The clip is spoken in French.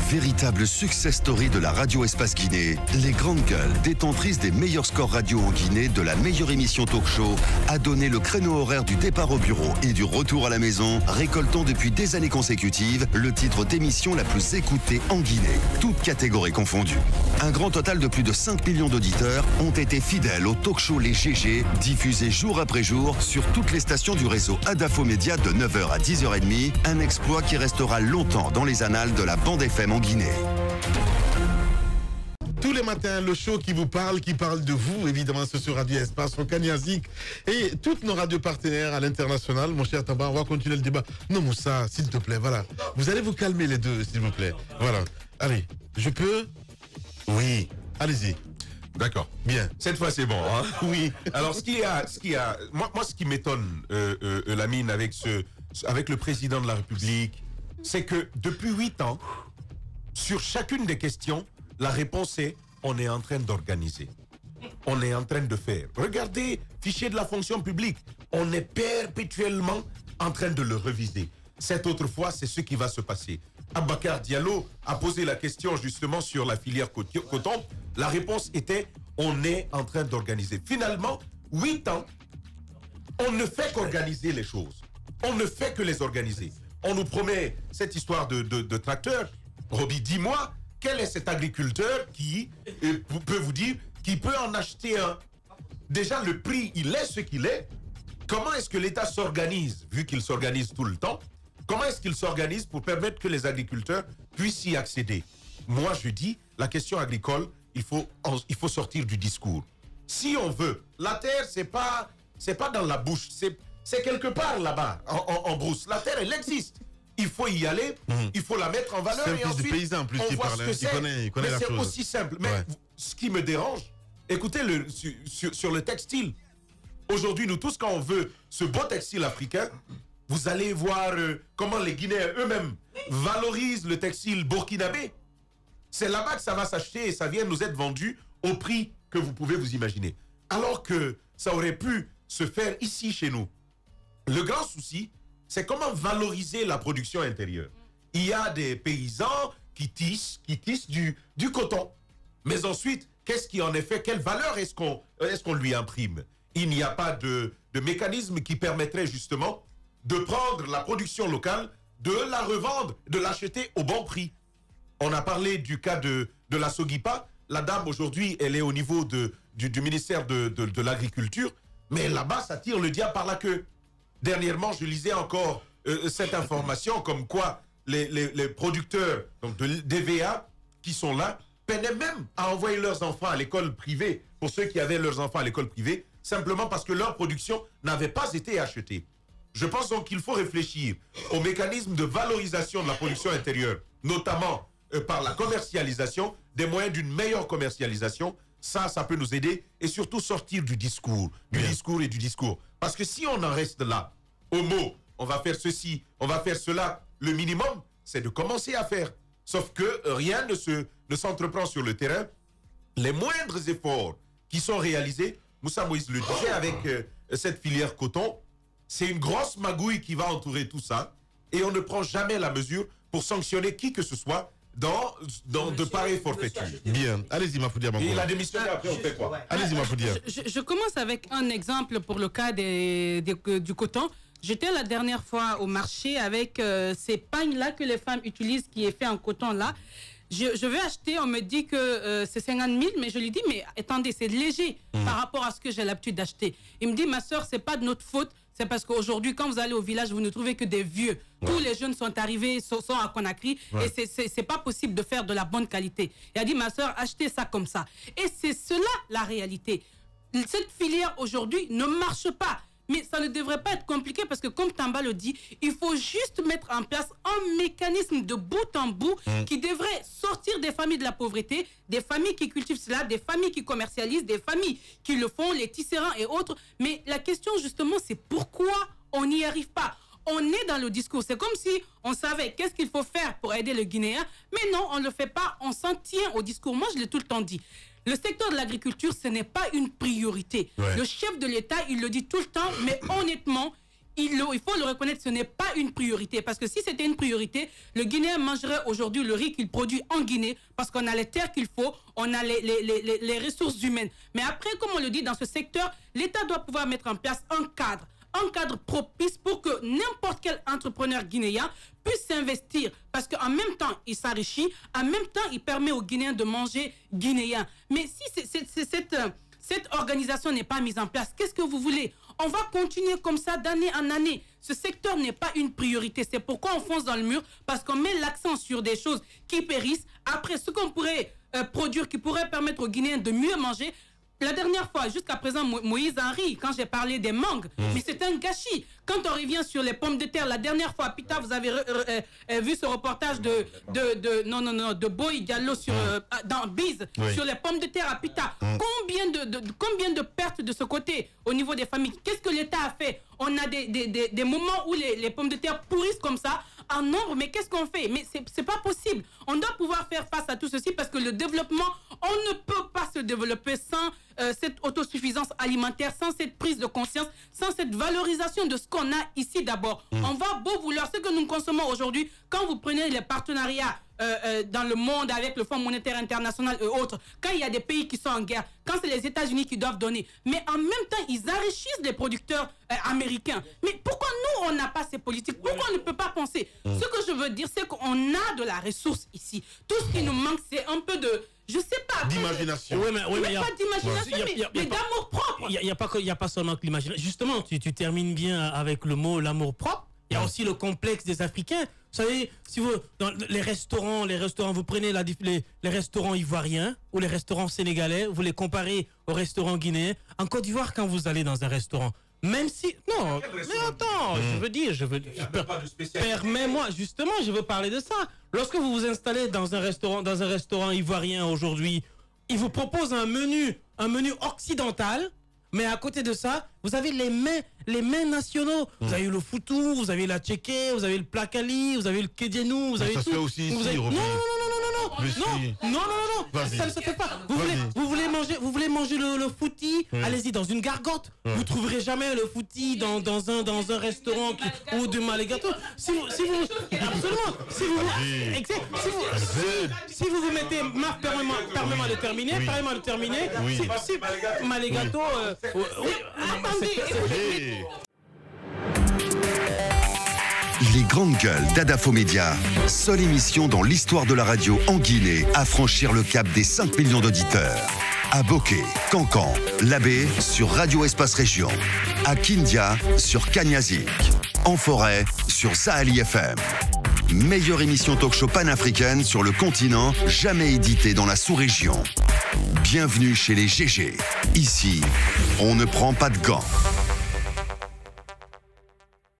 Véritable success story de la radio Espace Guinée, les grandes gueules, détentrices des meilleurs scores radio en Guinée, de la meilleure émission talk show, a donné le créneau horaire du départ au bureau et du retour à la maison, récoltant depuis des années consécutives le titre d'émission la plus écoutée en Guinée, toutes catégories confondues. Un grand total de plus de 5 millions d'auditeurs ont été fidèles au talk show Les GG, diffusé jour après jour sur toutes les stations du réseau Adafo Média de 9h à 10h30, un exploit qui restera longtemps dans les annales de la bande FM en Guinée. Tous les matins, le show qui vous parle, qui parle de vous, évidemment, c'est sur Radio Espace, au Kaniazik et toutes nos radios partenaires à l'international. Mon cher Tamba, on va continuer le débat. Non, Moussa, s'il te plaît, voilà. Vous allez vous calmer les deux, s'il vous plaît. Voilà. Allez, je peux? Oui. Allez-y. D'accord. Bien. Cette fois, c'est bon. Hein? Oui. Alors, ce qui m'étonne, Lamine, avec le président de la République, c'est que depuis 8 ans, sur chacune des questions, la réponse est on est en train d'organiser. On est en train de faire. Regardez, fichier de la fonction publique. On est perpétuellement en train de le reviser. Cette autre fois, c'est ce qui va se passer. Abakar Diallo a posé la question justement sur la filière coton. La réponse était on est en train d'organiser. Finalement, 8 ans, on ne fait qu'organiser les choses. On ne fait que les organiser. On nous promet cette histoire de tracteur. Roby, dis-moi, quel est cet agriculteur qui peut vous dire qui peut en acheter un? Déjà, le prix, il est ce qu'il est. Comment est-ce que l'État s'organise, vu qu'il s'organise tout le temps? Comment est-ce qu'il s'organise pour permettre que les agriculteurs puissent y accéder? Moi, je dis, la question agricole, il faut sortir du discours. Si on veut, la terre, c'est pas dans la bouche, c'est quelque part là-bas, en brousse. La terre, elle existe. Il faut y aller, il faut la mettre en valeur. C'est un fils du paysan en plus qui parle, il connaît la chose. Mais c'est aussi simple. Mais ce qui me dérange, écoutez sur le textile. Aujourd'hui, nous tous, quand on veut ce beau textile africain, vous allez voir comment les Guinéens eux-mêmes valorisent le textile burkinabé. C'est là-bas que ça va s'acheter et ça vient nous être vendu au prix que vous pouvez vous imaginer. Alors que ça aurait pu se faire ici, chez nous. Le grand souci, c'est comment valoriser la production intérieure. Il y a des paysans qui tissent du coton. Mais ensuite, qu'est-ce qui en est fait? Quelle valeur est-ce qu'on lui imprime? Il n'y a pas de mécanisme qui permettrait justement de prendre la production locale, de la revendre, de l'acheter au bon prix. On a parlé du cas de la Sogipa. La dame, aujourd'hui, elle est au niveau du ministère de l'Agriculture. Mais là-bas, ça tire le diable par la queue. Dernièrement, je lisais encore cette information comme quoi les producteurs donc d'EVA qui sont là peinaient même à envoyer leurs enfants à l'école privée, pour ceux qui avaient leurs enfants à l'école privée, simplement parce que leur production n'avait pas été achetée. Je pense donc qu'il faut réfléchir au mécanisme de valorisation de la production intérieure, notamment par la commercialisation, des moyens d'une meilleure commercialisation. Ça peut nous aider et surtout sortir du discours, discours et du discours. Parce que si on en reste là, au mot, on va faire ceci, on va faire cela, le minimum, c'est de commencer à faire. Sauf que rien ne s'entreprend sur le terrain. Les moindres efforts qui sont réalisés, Moussa Moïse le disait avec cette filière coton, c'est une grosse magouille qui va entourer tout ça et on ne prend jamais la mesure pour sanctionner qui que ce soit dans de pareilles forfaitures. Bien. Allez-y, Mafoudia. Et la démission, après, on fait quoi? Allez-y, Mafoudia. Je commence avec un exemple pour le cas du coton. J'étais la dernière fois au marché avec ces pagnes-là que les femmes utilisent, qui est fait en coton là. Je vais acheter, on me dit que c'est 50 000, mais je lui dis, mais attendez, c'est léger par rapport à ce que j'ai l'habitude d'acheter. Il me dit, ma soeur, c'est pas de notre faute, c'est parce qu'aujourd'hui, quand vous allez au village, vous ne trouvez que des vieux. Tous les jeunes sont arrivés, sont à Conakry, et c'est pas possible de faire de la bonne qualité. Il a dit, ma soeur, achetez ça comme ça. Et c'est cela la réalité. Cette filière aujourd'hui ne marche pas. Mais ça ne devrait pas être compliqué parce que, comme Tamba le dit, il faut juste mettre en place un mécanisme de bout en bout qui devrait sortir des familles de la pauvreté, des familles qui cultivent cela, des familles qui commercialisent, des familles qui le font, les tisserands et autres. Mais la question, justement, c'est pourquoi on n'y arrive pas? On est dans le discours. C'est comme si on savait qu'est-ce qu'il faut faire pour aider le Guinéen. Mais non, on ne le fait pas. On s'en tient au discours. Moi, je l'ai tout le temps dit. Le secteur de l'agriculture, ce n'est pas une priorité. Le chef de l'État, il le dit tout le temps, mais honnêtement, il faut le reconnaître, ce n'est pas une priorité. Parce que si c'était une priorité, le Guinéen mangerait aujourd'hui le riz qu'il produit en Guinée, parce qu'on a les terres qu'il faut, on a les ressources humaines. Mais après, comme on le dit, dans ce secteur, l'État doit pouvoir mettre en place un cadre propice pour que n'importe quel entrepreneur guinéen puisse s'investir. Parce qu'en même temps, il s'enrichit, en même temps, il permet aux Guinéens de manger guinéen. Mais si cette organisation n'est pas mise en place, qu'est-ce que vous voulez? On va continuer comme ça d'année en année. Ce secteur n'est pas une priorité. C'est pourquoi on fonce dans le mur, parce qu'on met l'accent sur des choses qui périssent. Après, ce qu'on pourrait produire, qui pourrait permettre aux Guinéens de mieux manger. La dernière fois, jusqu'à présent, Moïse Henry, quand j'ai parlé des mangues, mais c'est un gâchis. Quand on revient sur les pommes de terre, la dernière fois, Pita, vous avez vu ce reportage de Boy Diallo dans Biz, sur les pommes de terre à Pita. Combien de pertes de ce côté au niveau des familles? Qu'est-ce que l'État a fait? On a des moments où les pommes de terre pourrissent comme ça, en nombre, mais qu'est-ce qu'on fait? Mais c'est pas possible. On doit pouvoir faire face à tout ceci parce que le développement, on ne peut pas se développer sans cette autosuffisance alimentaire, sans cette prise de conscience, sans cette valorisation de ce qu'on a ici d'abord. On va beau vouloir, ce que nous consommons aujourd'hui, quand vous prenez les partenariats dans le monde avec le Fonds monétaire international et autres, quand il y a des pays qui sont en guerre, quand c'est les États-Unis qui doivent donner, mais en même temps, ils enrichissent les producteurs américains. Mais pourquoi nous, on n'a pas ces politiques? Pourquoi on ne peut pas penser? Ce que je veux dire, c'est qu'on a de la ressource ici. Tout ce qui nous manque, c'est un peu de... Je sais pas. D'imagination. Oui, mais pas d'imagination, mais d'amour propre. Il n'y a pas seulement que l'imagination. Justement, tu termines bien avec le mot l'amour propre. Il y a aussi le complexe des Africains. Vous savez, si vous dans les restaurants, vous prenez les restaurants ivoiriens ou les restaurants sénégalais, vous les comparez aux restaurants guinéens. En Côte d'Ivoire, quand vous allez dans un restaurant, même si... Non, mais attends, permets-moi, justement, je veux parler de ça. Lorsque vous vous installez dans un restaurant ivoirien aujourd'hui, ils vous proposent un menu occidental, mais à côté de ça, vous avez les mets nationaux. Vous avez le foutou, vous avez la tchéké, vous avez le plakali, vous avez le kédienou, vous avez tout. Ça se fait aussi ici, Non, ça ne se fait pas. Vous voulez manger le fouti, allez-y dans une gargote. Vous trouverez jamais le fouti dans un restaurant ou de Maligato. Si vous vous mettez, permets-moi de terminer. Si Maligato, attendez. Les grandes gueules d'Adafo Média, seule émission dans l'histoire de la radio en Guinée à franchir le cap des 5 millions d'auditeurs. À Bokeh, Cancan, Labé sur Radio Espace Région. À Kindia sur Kanyazik. En forêt sur Sahali FM. Meilleure émission talk-show panafricaine sur le continent, jamais éditée dans la sous-région. Bienvenue chez les GG. Ici, on ne prend pas de gants.